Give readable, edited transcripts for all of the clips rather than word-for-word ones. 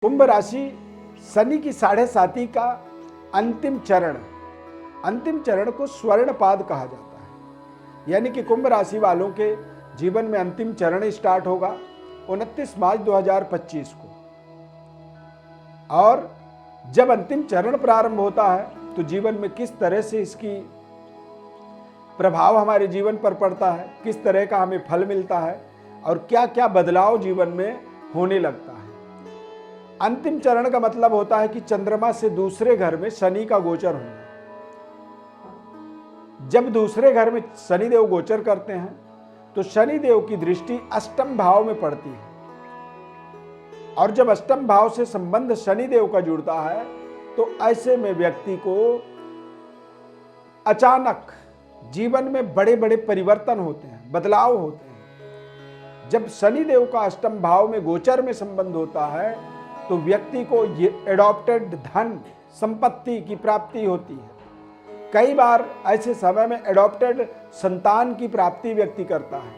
कुंभ राशि शनि की 7.5 का अंतिम चरण को स्वर्णपाद कहा जाता है। यानी कि कुंभ राशि वालों के जीवन में अंतिम चरण स्टार्ट होगा 29 मार्च 2025 को। और जब अंतिम चरण प्रारंभ होता है तो जीवन में किस तरह से इसकी प्रभाव हमारे जीवन पर पड़ता है, किस तरह का हमें फल मिलता है और क्या क्या बदलाव जीवन में होने लगता है। अंतिम चरण का मतलब होता है कि चंद्रमा से दूसरे घर में शनि का गोचर होना। जब दूसरे घर में शनिदेव गोचर करते हैं तो शनिदेव की दृष्टि अष्टम भाव में पड़ती है, और जब अष्टम भाव से संबंध शनिदेव का जुड़ता है तो ऐसे में व्यक्ति को अचानक जीवन में बड़े बड़े परिवर्तन होते हैं, बदलाव होते हैं। जब शनिदेव का अष्टम भाव में गोचर में संबंध होता है तो व्यक्ति को ये एडॉप्टेड धन संपत्ति की प्राप्ति होती है। कई बार ऐसे समय में एडॉप्टेड संतान की प्राप्ति व्यक्ति करता है,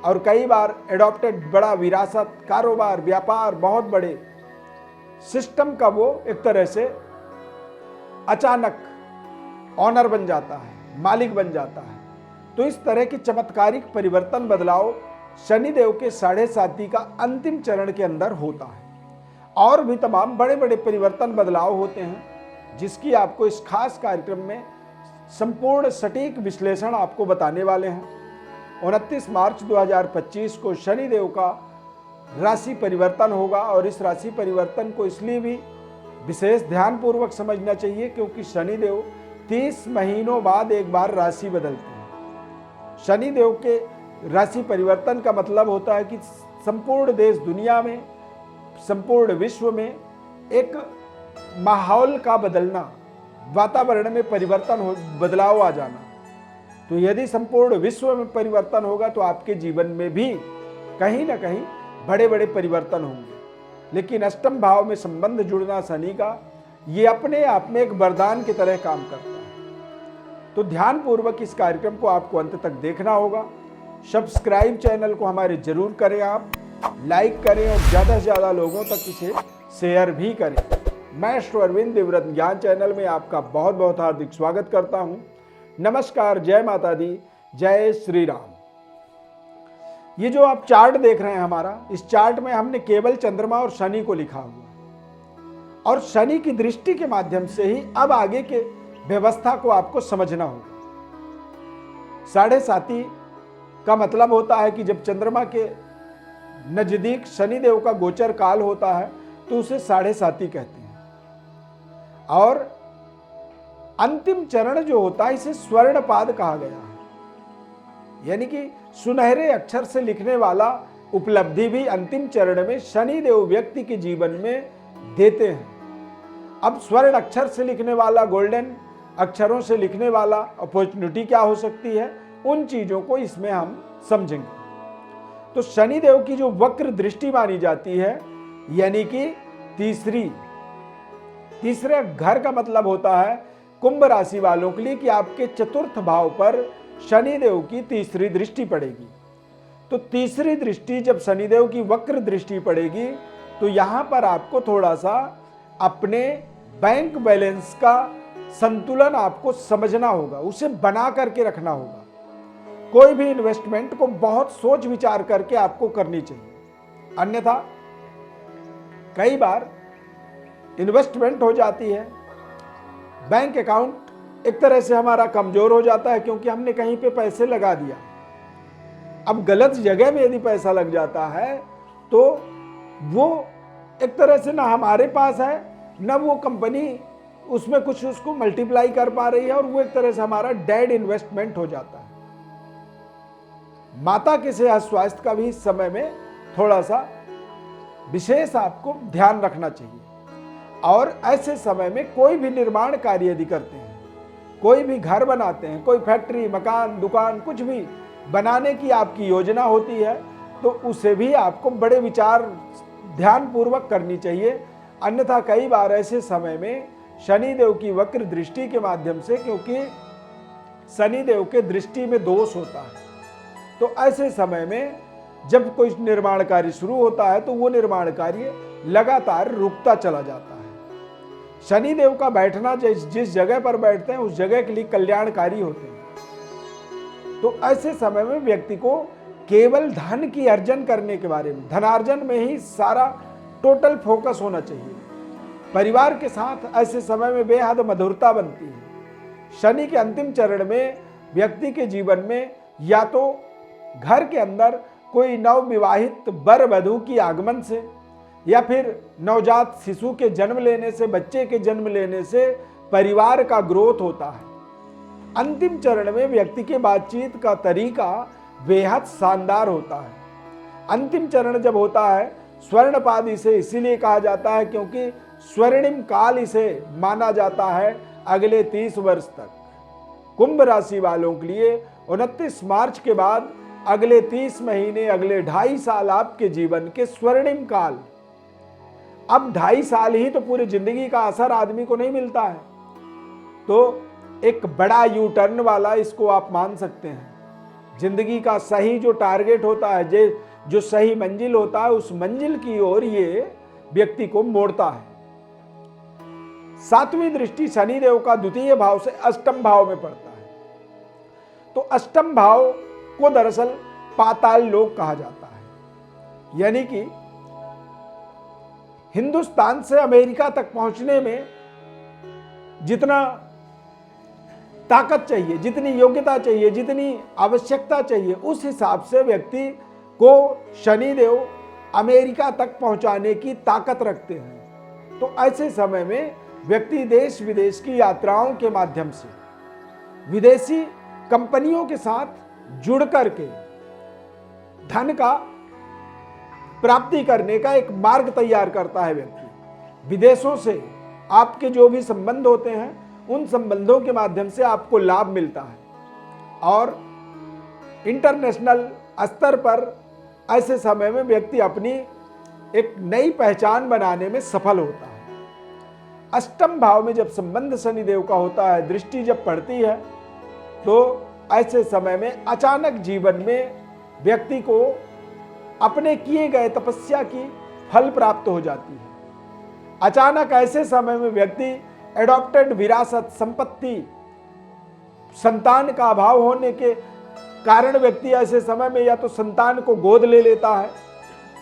और कई बार एडॉप्टेड बड़ा विरासत, कारोबार, व्यापार, बहुत बड़े सिस्टम का वो एक तरह से अचानक ऑनर बन जाता है, मालिक बन जाता है। तो इस तरह के चमत्कारिक परिवर्तन, बदलाव शनिदेव के 7.5 का अंतिम चरण के अंदर होता है। और भी तमाम बड़े बड़े परिवर्तन, बदलाव होते हैं जिसकी आपको इस खास कार्यक्रम में संपूर्ण सटीक विश्लेषण आपको बताने वाले हैं। 29 मार्च 2025 को शनिदेव का राशि परिवर्तन होगा, और इस राशि परिवर्तन को इसलिए भी विशेष ध्यानपूर्वक समझना चाहिए क्योंकि शनिदेव 30 महीनों बाद एक बार राशि बदलते हैं। शनिदेव के राशि परिवर्तन का मतलब होता है कि संपूर्ण देश दुनिया में, संपूर्ण विश्व में एक माहौल का बदलना, वातावरण में परिवर्तन हो, बदलाव आ जाना। तो यदि संपूर्ण विश्व में परिवर्तन होगा तो आपके जीवन में भी कहीं ना कहीं बड़े बड़े परिवर्तन होंगे। लेकिन अष्टम भाव में संबंध जुड़ना शनि का, ये अपने आप में एक वरदान की तरह काम करता है। तो ध्यानपूर्वक इस कार्यक्रम को आपको अंत तक देखना होगा। सब्सक्राइब चैनल को हमारे जरूर करें, आप लाइक करें और ज़्यादा से ज़्यादा लोगों तक इसे शेयर भी करें। मैं एस्ट्रो अरविंद दिव्यरत्न ज्ञान चैनल में आपका बहुत बहुत हार्दिक स्वागत करता हूं। नमस्कार, जय माता दी, जय श्री राम। ये जो आप चार्ट देख रहे हैं हमारा, इस चार्ट में हमने केवल चंद्रमा और शनि को लिखा हुआ, और शनि की दृष्टि के माध्यम से ही अब आगे के व्यवस्था को आपको समझना होगा। 7.5 का मतलब होता है कि जब चंद्रमा के नजदीक शनिदेव का गोचर काल होता है तो उसे 7.5 कहते हैं। और अंतिम चरण जो होता है इसे स्वर्णपाद कहा गया है। यानी कि सुनहरे अक्षर से लिखने वाला उपलब्धि भी अंतिम चरण में शनिदेव व्यक्ति के जीवन में देते हैं। अब स्वर्ण अक्षर से लिखने वाला, गोल्डन अक्षरों से लिखने वाला अपॉर्चुनिटी क्या हो सकती है, उन चीजों को इसमें हम समझेंगे। तो शनिदेव की जो वक्र दृष्टि मानी जाती है, यानी कि तीसरे घर का मतलब होता है कुंभ राशि वालों के लिए कि आपके चतुर्थ भाव पर शनिदेव की तीसरी दृष्टि पड़ेगी। तो तीसरी दृष्टि जब शनिदेव की वक्र दृष्टि पड़ेगी तो यहां पर आपको थोड़ा सा अपने बैंक बैलेंस का संतुलन आपको समझना होगा, उसे बना करके रखना होगा। कोई भी इन्वेस्टमेंट को बहुत सोच विचार करके आपको करनी चाहिए, अन्यथा कई बार इन्वेस्टमेंट हो जाती है, बैंक अकाउंट एक तरह से हमारा कमजोर हो जाता है क्योंकि हमने कहीं पे पैसे लगा दिया। अब गलत जगह में यदि पैसा लग जाता है तो वो एक तरह से ना हमारे पास है, ना वो कंपनी उसमें कुछ उसको मल्टीप्लाई कर पा रही है, और वो एक तरह से हमारा डेड इन्वेस्टमेंट हो जाता है। माता के सेहत स्वास्थ्य का भी इस समय में थोड़ा सा विशेष आपको ध्यान रखना चाहिए। और ऐसे समय में कोई भी निर्माण कार्य यदि करते हैं, कोई भी घर बनाते हैं, कोई फैक्ट्री, मकान, दुकान, कुछ भी बनाने की आपकी योजना होती है तो उसे भी आपको बड़े विचार ध्यानपूर्वक करनी चाहिए। अन्यथा कई बार ऐसे समय में शनिदेव की वक्र दृष्टि के माध्यम से, क्योंकि शनिदेव के दृष्टि में दोष होता है, तो ऐसे समय में जब कोई निर्माण कार्य शुरू होता है तो वो निर्माण कार्य लगातार रुकता चला जाता है। शनिदेव का बैठना जिस जगह पर बैठते हैं उस जगह के लिए कल्याणकारी होते हैं। तो ऐसे समय में व्यक्ति को केवल धन की अर्जन करने के बारे में, धनार्जन में ही सारा टोटल फोकस होना चाहिए। परिवार के साथ ऐसे समय में बेहद मधुरता बनती है। शनि के अंतिम चरण में व्यक्ति के जीवन में या तो घर के अंदर कोई नवविवाहित वर वधू की आगमन से या फिर नवजात शिशु के जन्म लेने से, बच्चे के जन्म लेने से परिवार का ग्रोथ होता है। अंतिम चरण में व्यक्ति के बातचीत का तरीका बेहद शानदार होता है। अंतिम चरण जब होता है, स्वर्णपाद इसे इसीलिए कहा जाता है क्योंकि स्वर्णिम काल इसे माना जाता है अगले 30 वर्ष तक। कुंभ राशि वालों के लिए 29 मार्च के बाद अगले 30 महीने, अगले 2.5 साल आपके जीवन के स्वर्णिम काल। अब 2.5 साल ही तो पूरी जिंदगी का असर आदमी को नहीं मिलता है, तो एक बड़ा यू टर्न वाला इसको आप मान सकते हैं। जिंदगी का सही जो टारगेट होता है, जो सही मंजिल होता है, उस मंजिल की ओर ये व्यक्ति को मोड़ता है। 7वीं दृष्टि शनिदेव का द्वितीय भाव से अष्टम भाव में पड़ता है। तो अष्टम भाव को दरअसल पाताल लोक कहा जाता है, यानी कि हिंदुस्तान से अमेरिका तक पहुंचने में जितना ताकत चाहिए, जितनी योग्यता चाहिए, जितनी आवश्यकता चाहिए, उस हिसाब से व्यक्ति को शनिदेव अमेरिका तक पहुंचाने की ताकत रखते हैं। तो ऐसे समय में व्यक्ति देश विदेश की यात्राओं के माध्यम से विदेशी कंपनियों के साथ जुड़ करके धन का प्राप्ति करने का एक मार्ग तैयार करता है। व्यक्ति विदेशों से आपके जो भी संबंध होते हैं, उन संबंधों के माध्यम से आपको लाभ मिलता है और इंटरनेशनल स्तर पर ऐसे समय में व्यक्ति अपनी एक नई पहचान बनाने में सफल होता है। अष्टम भाव में जब संबंध शनिदेव का होता है, दृष्टि जब पड़ती है, तो ऐसे समय में अचानक जीवन में व्यक्ति को अपने किए गए तपस्या की फल प्राप्त हो जाती है। अचानक ऐसे समय में व्यक्ति एडॉप्टेड विरासत, संपत्ति, संतान का अभाव होने के कारण व्यक्ति ऐसे समय में या तो संतान को गोद ले लेता है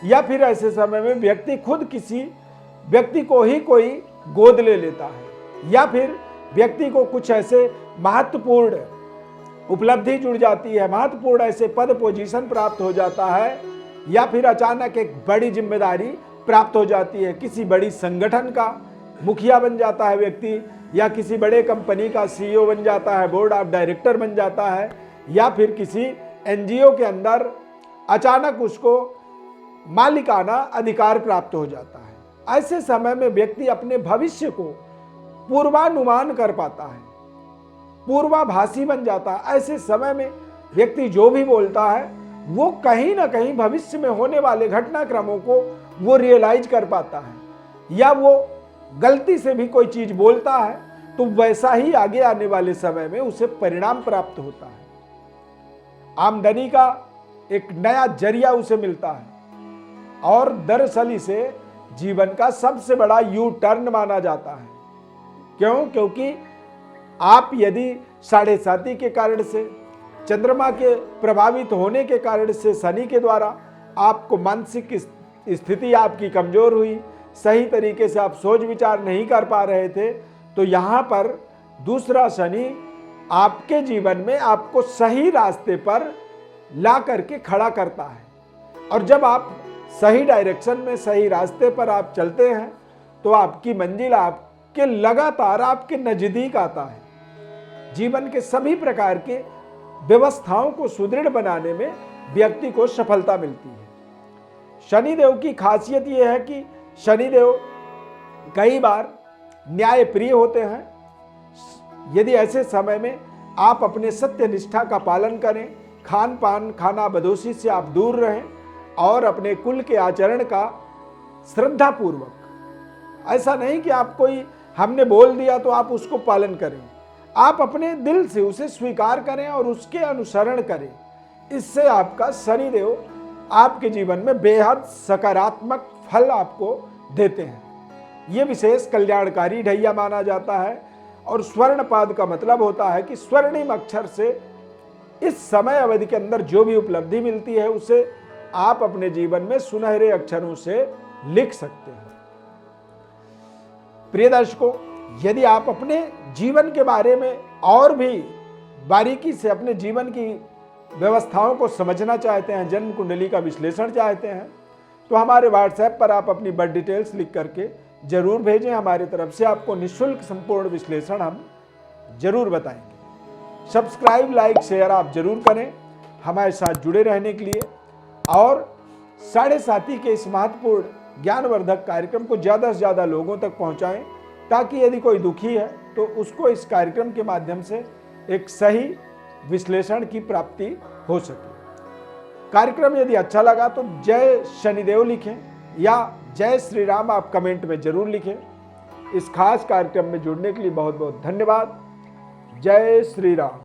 या फिर ऐसे समय में व्यक्ति खुद किसी व्यक्ति को ही कोई गोद ले लेता है या फिर व्यक्ति को कुछ ऐसे महत्वपूर्ण उपलब्धि जुड़ जाती है, महत्वपूर्ण ऐसे पद पोजीशन प्राप्त हो जाता है या फिर अचानक एक बड़ी जिम्मेदारी प्राप्त हो जाती है। किसी बड़ी संगठन का मुखिया बन जाता है व्यक्ति या किसी बड़े कंपनी का सीईओ बन जाता है, बोर्ड ऑफ डायरेक्टर बन जाता है या फिर किसी एनजीओ के अंदर अचानक उसको मालिकाना अधिकार प्राप्त हो जाता है। ऐसे समय में व्यक्ति अपने भविष्य को पूर्वानुमान कर पाता है, पूर्वाभासी बन जाता है। ऐसे समय में व्यक्ति जो भी बोलता है वो कहीं ना कहीं भविष्य में होने वाले घटनाक्रमों को वो रियलाइज कर पाता है, या वो गलती से भी कोई चीज बोलता है तो वैसा ही आगे आने वाले समय में उसे परिणाम प्राप्त होता है। आमदनी का एक नया जरिया उसे मिलता है और दरअसल इसे जीवन का सबसे बड़ा यू टर्न माना जाता है। क्यों? क्योंकि आप यदि 7.5 के कारण से, चंद्रमा के प्रभावित होने के कारण से, शनि के द्वारा आपको मानसिक स्थिति आपकी कमजोर हुई, सही तरीके से आप सोच विचार नहीं कर पा रहे थे, तो यहाँ पर दूसरा शनि आपके जीवन में आपको सही रास्ते पर ला करके खड़ा करता है। और जब आप सही डायरेक्शन में, सही रास्ते पर आप चलते हैं तो आपकी मंजिल आपके लगातार आपके नजदीक आता है। जीवन के सभी प्रकार के व्यवस्थाओं को सुदृढ़ बनाने में व्यक्ति को सफलता मिलती है। शनिदेव की खासियत यह है कि शनिदेव कई बार न्याय प्रिय होते हैं। यदि ऐसे समय में आप अपने सत्य निष्ठा का पालन करें, खान पान खाना बदोशी से आप दूर रहें और अपने कुल के आचरण का श्रद्धा पूर्वक, ऐसा नहीं कि आप कोई हमने बोल दिया तो आप उसको पालन करें, आप अपने दिल से उसे स्वीकार करें और उसके अनुसरण करें। इससे आपका शनिदेव आपके जीवन में बेहद सकारात्मक फल आपको देते हैं। ये विशेष कल्याणकारी ढैया माना जाता है और स्वर्णपाद का मतलब होता है कि स्वर्णिम अक्षर से इस समय अवधि के अंदर जो भी उपलब्धि मिलती है उसे आप अपने जीवन में सुनहरे अक्षरों से लिख सकते हैं। प्रिय दर्शकों, यदि आप अपने जीवन के बारे में और भी बारीकी से अपने जीवन की व्यवस्थाओं को समझना चाहते हैं, जन्म कुंडली का विश्लेषण चाहते हैं, तो हमारे व्हाट्सएप पर आप अपनी बर्थ डिटेल्स लिख करके जरूर भेजें। हमारी तरफ से आपको निःशुल्क संपूर्ण विश्लेषण हम जरूर बताएंगे। सब्सक्राइब, लाइक, शेयर आप जरूर करें हमारे साथ जुड़े रहने के लिए, और 7:30 के इस महत्वपूर्ण ज्ञानवर्धक कार्यक्रम को ज़्यादा से ज़्यादा लोगों तक पहुंचाएं, ताकि यदि कोई दुखी है तो उसको इस कार्यक्रम के माध्यम से एक सही विश्लेषण की प्राप्ति हो सके। कार्यक्रम यदि अच्छा लगा तो जय शनिदेव लिखें या जय श्री राम आप कमेंट में जरूर लिखें। इस खास कार्यक्रम में जुड़ने के लिए बहुत बहुत धन्यवाद। जय श्री राम।